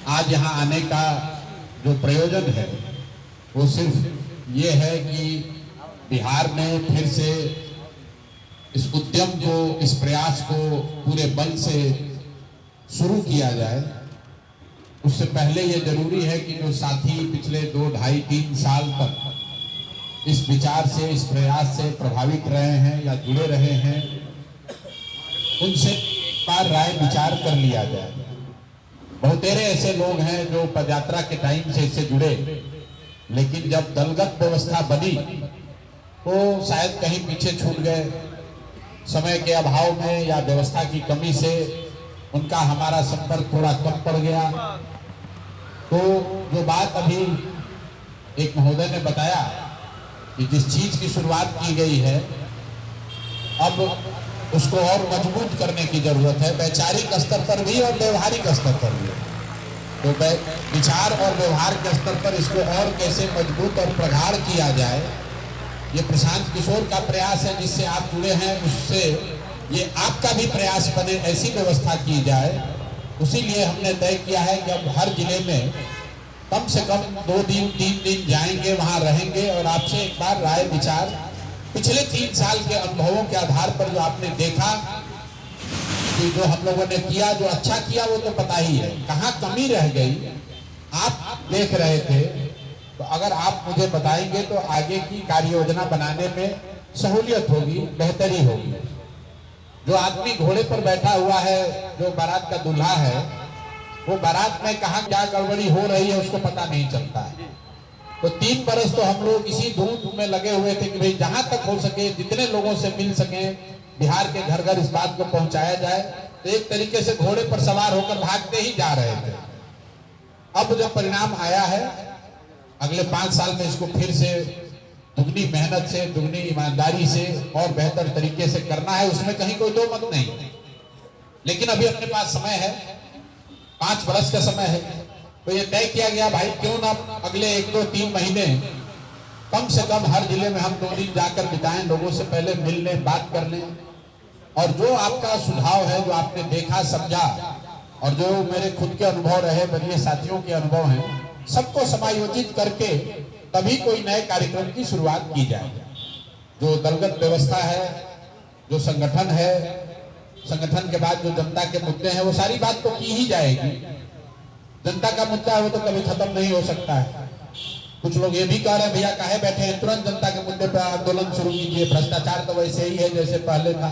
आज यहाँ आने का जो प्रयोजन है वो सिर्फ ये है कि बिहार में फिर से इस उद्यम को, इस प्रयास को पूरे बल से शुरू किया जाए। उससे पहले ये जरूरी है कि जो साथी पिछले 2, 2.5, 3 साल तक इस विचार से, इस प्रयास से प्रभावित रहे हैं या जुड़े रहे हैं, उनसे एक बार राय विचार कर लिया जाए। बहुतेरे ऐसे लोग हैं जो पदयात्रा के टाइम से इससे जुड़े, लेकिन जब दलगत व्यवस्था बनी तो शायद कहीं पीछे छूट गए, समय के अभाव में या व्यवस्था की कमी से उनका हमारा संपर्क थोड़ा कम पड़ गया। तो जो बात अभी एक महोदय ने बताया कि जिस चीज की शुरुआत की गई है, अब उसको और मजबूत करने की जरूरत है, वैचारिक स्तर पर भी और व्यवहारिक स्तर पर भी। तो विचार और व्यवहार के स्तर पर इसको और कैसे मजबूत और प्रगाढ़ किया जाए, ये प्रशांत किशोर का प्रयास है जिससे आप जुड़े हैं, उससे ये आपका भी प्रयास बने, ऐसी व्यवस्था की जाए। उसीलिए हमने तय किया है कि अब हर जिले में कम से कम 2 दिन 3 दिन जाएंगे, वहां रहेंगे और आपसे एक बार राय विचार, पिछले 3 साल के अनुभवों के आधार पर जो आपने देखा कि जो हम लोगों ने किया, जो अच्छा किया वो तो पता ही है, कहाँ कमी रह गई आप देख रहे थे। तो अगर आप मुझे बताएंगे तो आगे की कार्य योजना बनाने में सहूलियत होगी, बेहतरी होगी। जो आदमी घोड़े पर बैठा हुआ है, जो बारात का दूल्हा है, वो बारात में कहाँ क्या गड़बड़ी हो रही है उसको पता नहीं चलता है। तो 3 बरस तो हम लोग इसी धूप में लगे हुए थे कि भाई जहां तक हो सके, जितने लोगों से मिल सके, बिहार के घर घर इस बात को पहुंचाया जाए। तो एक तरीके से घोड़े पर सवार होकर भागते ही जा रहे थे। अब जब परिणाम आया है, अगले 5 साल में इसको फिर से दुगनी मेहनत से, दुगनी ईमानदारी से और बेहतर तरीके से करना है, उसमें कहीं कोई दो मत नहीं। लेकिन अभी अपने पास समय है, 5 बरस का समय है। तो ये तय किया गया भाई क्यों ना अगले 1, 2, 3 महीने कम से कम हर जिले में हम 2 दिन जाकर बिताएं, लोगों से पहले मिल लें, बात कर लें। और जो आपका सुझाव है, जो आपने देखा समझा और जो मेरे खुद के अनुभव रहे, मेरे साथियों के अनुभव हैं, सबको समायोजित करके तभी कोई नए कार्यक्रम की शुरुआत की जाए। जो दलगत व्यवस्था है, जो संगठन है, संगठन के बाद जो जनता के मुद्दे हैं, वो सारी बात तो की ही जाएगी। जनता का मुद्दा है वो तो कभी खत्म नहीं हो सकता है। कुछ लोग ये भी कह रहे हैं भैया काहे बैठे हैं, तुरंत जनता के मुद्दे पर आंदोलन शुरू कीजिए। भ्रष्टाचार तो वैसे ही है जैसे पहले था।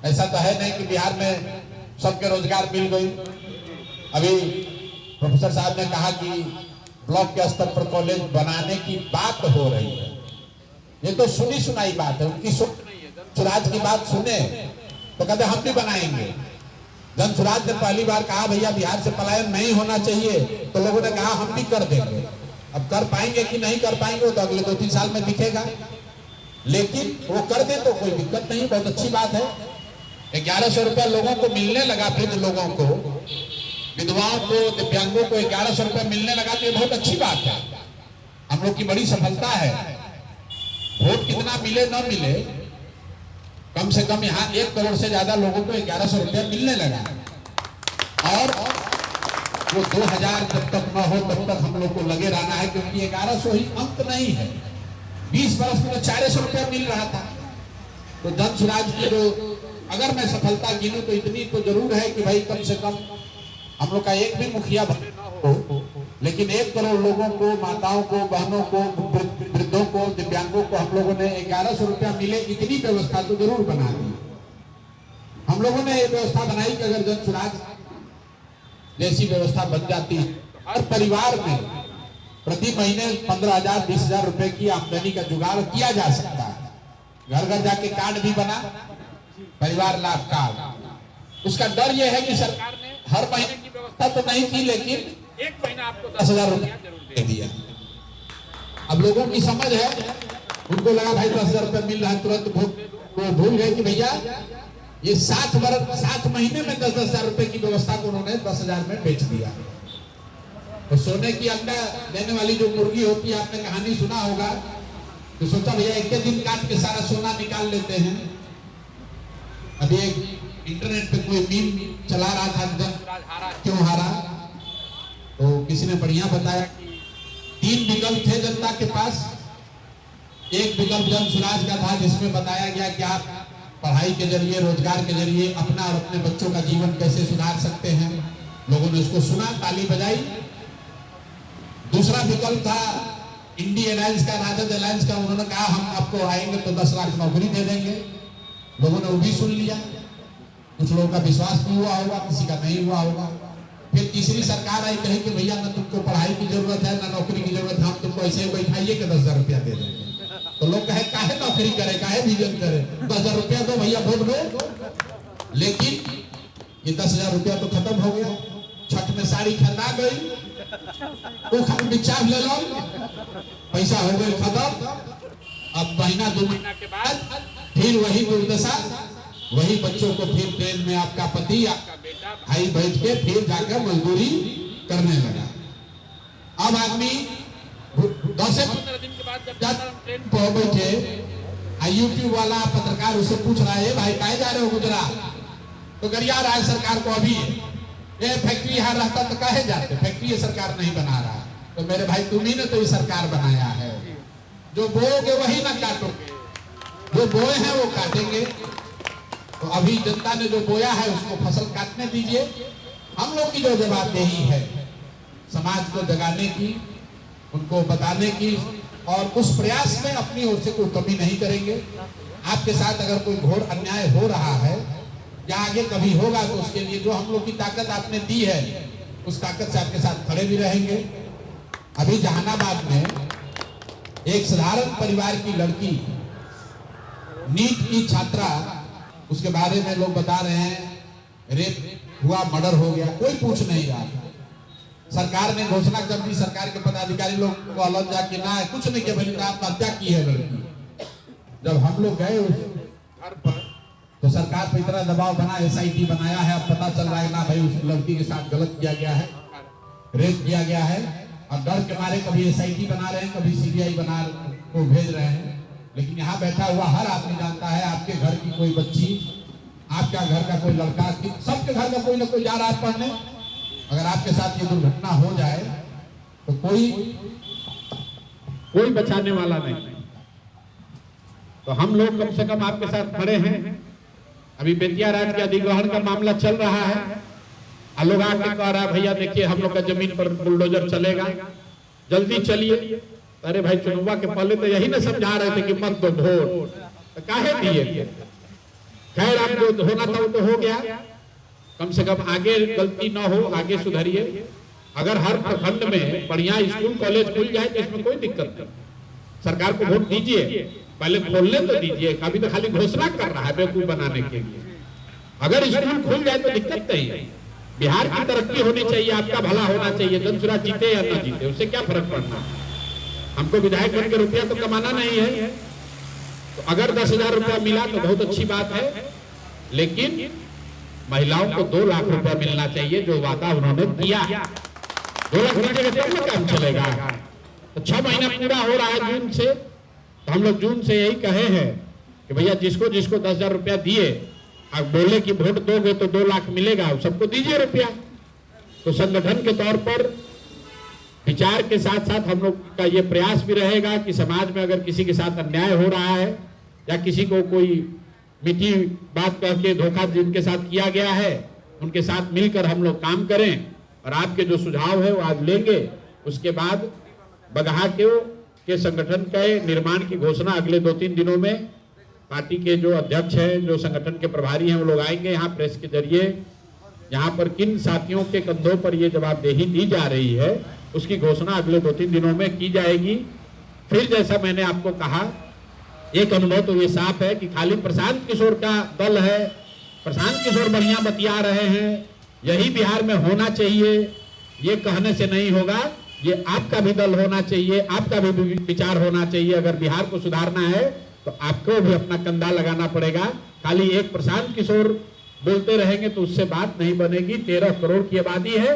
ऐसा तो है नहीं कि बिहार में सबके रोजगार मिल गई। अभी प्रोफेसर साहब ने कहा कि ब्लॉक के स्तर पर कॉलेज बनाने की बात हो रही है। ये तो सुनी सुनाई बात है, उनकी स्वराज की बात सुने तो कहते हम भी बनाएंगे। जन स्वराज ने पहली बार कहा भैया बिहार से पलायन नहीं होना चाहिए, तो लोगों ने कहा हम भी कर देंगे। अब कर पाएंगे कि नहीं कर पाएंगे तो अगले 2-3 साल में दिखेगा, लेकिन वो कर दे तो कोई दिक्कत नहीं, बहुत अच्छी बात है। 1100 रुपया लोगों को मिलने लगा, वृद्ध लोगों को, विधवाओं को, दिव्यांगों को 1100 रुपया मिलने लगा, तो ये बहुत अच्छी बात है, हम लोग की बड़ी सफलता है। वोट कितना मिले न मिले, कम से कम यहाँ 1 करोड़ से ज्यादा लोगों को 1100 रुपया मिलने लगा। और वो 2000 जब तक न हो तब तक हम लोग को लगे रहना है, क्योंकि 1100 ही अंत नहीं है। 20 बरस में तो 400 रुपया मिल रहा था। तो जन स्वराज की जो अगर मैं सफलता गिनूं तो इतनी तो जरूर है कि भाई कम से कम हम लोग का एक भी मुखिया भले ना हो, लेकिन 1 करोड़ लोगों को, माताओं को, बहनों को, वृद्धों को, दिव्यांगों को हम लोगों ने 1100 रुपया मिले, इतनी व्यवस्था तो जरूर बना दी। हम लोगों ने ये व्यवस्था बनाई कि अगर जन स्वराज जैसी व्यवस्था बन जाती है, हर परिवार में प्रति महीने 15,000, 20,000 रुपए की आमदनी का जुगाड़ किया जा सकता है। घर घर जाके कार्ड भी बना, परिवार लाभ कार्ड। उसका डर यह है कि सरकार ने हर महीने की व्यवस्था तो नहीं की, लेकिन 1 महीना आपको 10,000 रुपया जरूर दे दिया। अब लोगों की समझ है, उनको लगा भाई 10,000 रुपया मिल रहा है, तुरंत भूल गए कि भैया ये 7 महीने में 10,000 रुपए की व्यवस्था को उन्होंने 10,000 में बेच दिया। तो सोने की अंडा देने वाली जो मुर्गी होती है, आपने कहानी सुना होगा, तो सोचा भैया एक दिन काट के सारा सोना निकाल लेते हैं। अभी एक इंटरनेट पे कोई मीम चला रहा था, जन स्वराज हारा क्यों हारा। किसी ने बढ़िया बताया कि 3 विकल्प थे जनता के पास। एक विकल्प जन सुराज का था, जिसमें बताया गया कि आप पढ़ाई के जरिए, रोजगार के जरिए अपना और अपने बच्चों का जीवन कैसे सुधार सकते हैं। लोगों ने उसको सुना, ताली बजाई। दूसरा विकल्प था इंडी अलायंस का, राजद अलायंस का। उन्होंने कहा हम आपको आएंगे तो 10 लाख नौकरी दे देंगे। लोगों ने वो भी सुन लिया। कुछ लोगों का विश्वास भी हुआ होगा, किसी का नहीं हुआ होगा। फिर तीसरी सरकार आई, कही कि भैया ना तुमको पढ़ाई की जरूरत है ना नौकरी की जरूरत है, हम तुमको ऐसे बैठाइए कि 10,000 रुपया दे देंगे। तो लोग कहे काहे नौकरी करे, काहे विजन करे, 10,000 रुपया दो भैया, वोट दो। लेकिन ये 10,000 रुपया तो खत्म हो गया। छठ में साड़ी खरीदा गई, वो खाली बिचार ले लो, पैसा हो गई खत्म। अब महीना 2 महीना के बाद फिर वही दुर्दशा, वही बच्चों को फिर ट्रेन में आपका पति, आपका बेटा, भाई बैठ के फिर जाकर मजदूरी करने लगा। अब आदमी 10 से 15 दिन के बाद जब जाता ट्रेन पर बैठे, यूट्यूब वाला पत्रकार उससे पूछ रहा है, भाई कहाँ जा रहे हो गुजरात? तो गरिया रहा है सरकार को। अभी ये फैक्ट्री यहाँ रहता तो कहे जाते, फैक्ट्री ये सरकार नहीं बना रहा। तो मेरे भाई तुम्ही ने तो ये सरकार बनाया है। जो बोओगे वही ना काटोगे, जो बोए हैं वो काटेंगे। तो अभी जनता ने जो बोया है उसको फसल काटने दीजिए। हम लोग की जो जवाबदेही है समाज को जगाने की, उनको बताने की, और उस प्रयास में अपनी ओर से कोई कमी नहीं करेंगे। आपके साथ अगर कोई घोर अन्याय हो रहा है या आगे कभी होगा, तो उसके लिए जो हम लोग की ताकत आपने दी है, उस ताकत से आपके साथ खड़े भी रहेंगे। अभी जहानाबाद में एक साधारण परिवार की लड़की, नीट की छात्रा, उसके बारे में लोग बता रहे हैं रेप हुआ, मर्डर हो गया, कोई पूछ नहीं रहा। सरकार ने घोषणा कर दी, सरकार के पदाधिकारी लोग को अलग जाके ना कुछ नहीं किया, बल्कि आत्महत्या की है लड़की। जब हम लोग गए उस घर पर तो सरकार पर इतना दबाव बना, SIT बनाया है। अब पता चल रहा है ना भाई उस लड़की के साथ गलत किया गया है, रेप किया गया है। और डर के मारे कभी SIT बना रहे हैं, कभी CBI बना को भेज रहे हैं। लेकिन यहाँ बैठा हुआ हर आदमी जानता है, आपके घर की कोई बच्ची, आपका घर का कोई लड़का, सबके घर का कोई ना कोई जा रहा है पढ़ने। अगर आपके साथ ये दुर्घटना हो जाए तो कोई बचाने वाला नहीं। तो हम लोग कम से कम आपके साथ खड़े हैं। अभी बेतिया राज के अधिग्रहण का मामला चल रहा है। लोग आके कह रहा है भैया देखिए हम लोग का जमीन पर बुलडोजर चलेगा, जल्दी चलिए। अरे भाई चुनाव के पहले तो यही ना समझा रहे थे कि मत दो वोट, तो काहे दिए? खैर अब जो होना था वो तो हो गया। कम से कम आगे गलती ना हो, आगे सुधरिए। अगर हर प्रखंड में बढ़िया स्कूल कॉलेज खुल जाए तो इसमें कोई दिक्कत नहीं। सरकार को वोट दीजिए, पहले खोलने तो दीजिए। अभी तो खाली घोषणा कर रहा है बेवकूफ बनाने के लिए। अगर स्कूल खुल जाए तो दिक्कत नहीं है। बिहार की तरक्की होनी चाहिए, आपका भला होना चाहिए। जनसुराज जीते या ना जीते उससे क्या फर्क पड़ना। हमको विधायक बन के रुपया तो कमाना नहीं है। तो अगर 10,000 रुपया मिला तो बहुत अच्छी बात है, लेकिन महिलाओं को 2 लाख रुपया मिलना चाहिए जो वादा उन्होंने किया। 2 लाख दीजिएगा तब ना काम चलेगा। तो 6 महीना पूरा हो रहा है जून से। तो हम लोग जून से यही कहे हैं कि भैया जिसको जिसको 10,000 रुपया दिए, आप बोले कि वोट दोगे तो 2 लाख मिलेगा, सबको दीजिए रुपया। तो संगठन के तौर पर विचार के साथ साथ हम लोग का ये प्रयास भी रहेगा कि समाज में अगर किसी के साथ अन्याय हो रहा है या किसी को कोई मीठी बात कह के धोखा जिनके साथ किया गया है, उनके साथ मिलकर हम लोग काम करें। और आपके जो सुझाव है वो आज लेंगे। उसके बाद बगहा के संगठन के निर्माण की घोषणा अगले 2-3 दिनों में पार्टी के जो अध्यक्ष हैं, जो संगठन के प्रभारी हैं, वो लोग आएंगे यहाँ प्रेस के जरिए। यहाँ पर किन साथियों के कंधों पर ये जवाबदेही दी जा रही है उसकी घोषणा अगले 2-3 दिनों में की जाएगी। फिर जैसा मैंने आपको कहा, एक अनुभव तो ये साफ है कि खाली प्रशांत किशोर का दल है, प्रशांत किशोर बढ़िया बतिया रहे हैं, यही बिहार में होना चाहिए, ये कहने से नहीं होगा। ये आपका भी दल होना चाहिए, आपका भी विचार होना चाहिए। अगर बिहार को सुधारना है तो आपको भी अपना कंधा लगाना पड़ेगा। खाली एक प्रशांत किशोर बोलते रहेंगे तो उससे बात नहीं बनेगी। 13 करोड़ की आबादी है,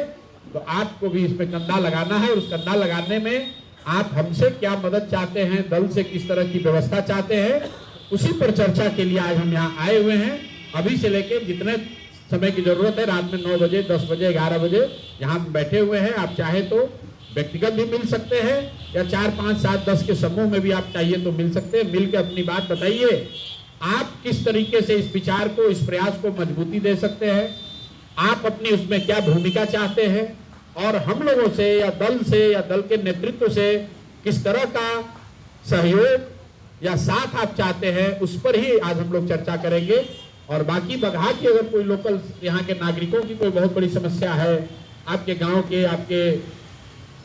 तो आपको भी इसमें कंधा लगाना है। उस कंधा लगाने में आप हमसे क्या मदद चाहते हैं, दल से किस तरह की व्यवस्था चाहते हैं, उसी पर चर्चा के लिए आज हम यहाँ आए हुए हैं। अभी से लेके जितने समय की जरूरत है, रात में 9 बजे, 10 बजे, 11 बजे यहाँ बैठे हुए हैं, आप चाहे तो व्यक्तिगत भी मिल सकते हैं या 4, 5, 7, 10 के समूह में भी आप चाहिए तो मिल सकते हैं। मिल के अपनी बात बताइए, आप किस तरीके से इस विचार को, इस प्रयास को मजबूती दे सकते हैं, आप अपनी उसमें क्या भूमिका चाहते हैं और हम लोगों से या दल के नेतृत्व से किस तरह का सहयोग या साथ आप चाहते हैं, उस पर ही आज हम लोग चर्चा करेंगे। और बाकी बगहा की अगर कोई लोकल यहाँ के नागरिकों की कोई बहुत बड़ी समस्या है, आपके गांव के, आपके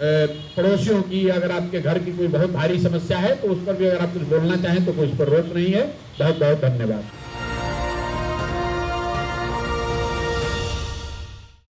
पड़ोसियों की, अगर आपके घर की कोई बहुत भारी समस्या है तो उस पर भी अगर आप कुछ बोलना चाहें तो कोई उस पर रोक नहीं है। बहुत बहुत धन्यवाद।